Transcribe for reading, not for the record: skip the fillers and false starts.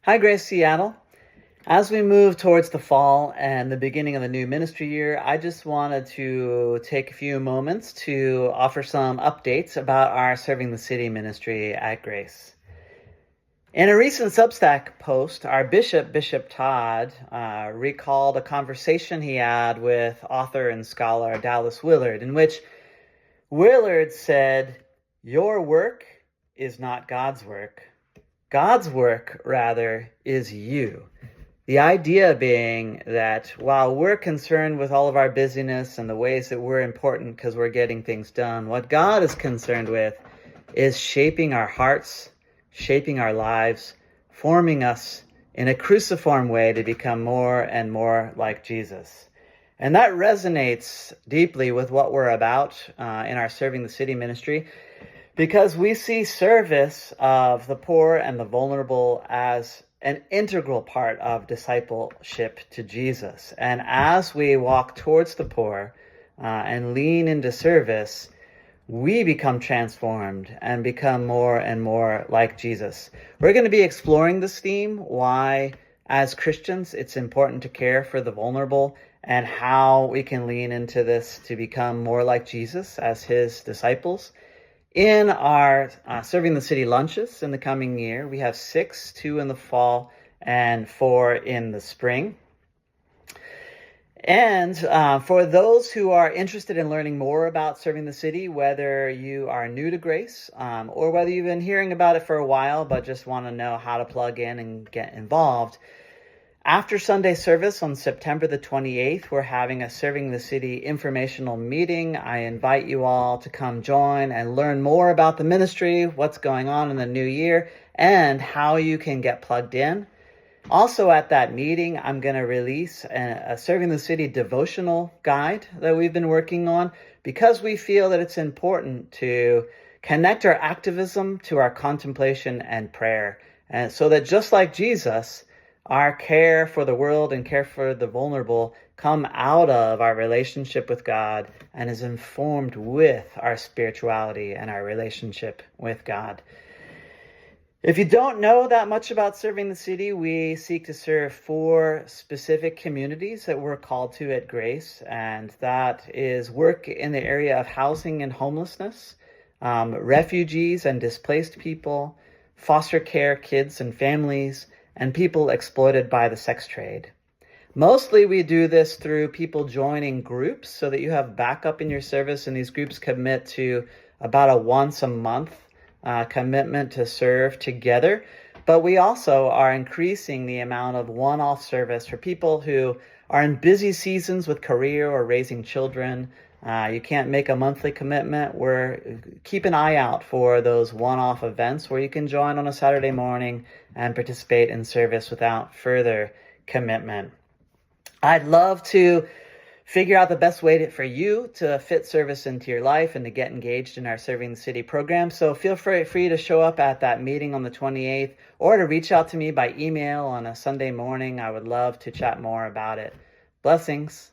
Hi, Grace Seattle. As we move towards the fall and the beginning of the new ministry year, I just wanted to take a few moments to offer some updates about our Serving the City ministry at Grace. In a recent Substack post, our Bishop Todd, recalled a conversation he had with author and scholar Dallas Willard, in which Willard said, "Your work is not God's work. God's work, rather, is you." The idea being that while we're concerned with all of our busyness and the ways that we're important because we're getting things done, what God is concerned with is shaping our hearts, shaping our lives, forming us in a cruciform way to become more and more like Jesus. And that resonates deeply with what we're about in our Serving the City ministry, because we see service of the poor and the vulnerable as an integral part of discipleship to Jesus. And as we walk towards the poor and lean into service, we become transformed and become more and more like Jesus. We're going to be exploring this theme, why as Christians it's important to care for the vulnerable, and how we can lean into this to become more like Jesus as his disciples. In our Serving the City lunches in the coming year, we have 6, 2 in the fall and 4 in the spring. And for those who are interested in learning more about Serving the City, whether you are new to Grace or whether you've been hearing about it for a while but just want to know how to plug in and get involved, after Sunday service on September the 28th, we're having a Serving the City informational meeting. I invite you all to come join and learn more about the ministry, what's going on in the new year, and how you can get plugged in. Also at that meeting, I'm going to release a Serving the City devotional guide that we've been working on, because we feel that it's important to connect our activism to our contemplation and prayer. And so that just like Jesus, our care for the world and care for the vulnerable come out of our relationship with God and is informed with our spirituality and our relationship with God. If you don't know that much about Serving the City, we seek to serve 4 specific communities that we're called to at Grace, and that is work in the area of housing and homelessness, refugees and displaced people, foster care kids and families, and people exploited by the sex trade. Mostly we do this through people joining groups so that you have backup in your service, and these groups commit to about a once a month commitment to serve together. But we also are increasing the amount of one-off service for people who are in busy seasons with career or raising children. You can't make a monthly commitment. Keep an eye out for those one-off events where you can join on a Saturday morning and participate in service without further commitment. I'd love to figure out the best way for you to fit service into your life and to get engaged in our Serving the City program. So feel free to show up at that meeting on the 28th, or to reach out to me by email on a Sunday morning. I would love to chat more about it. Blessings.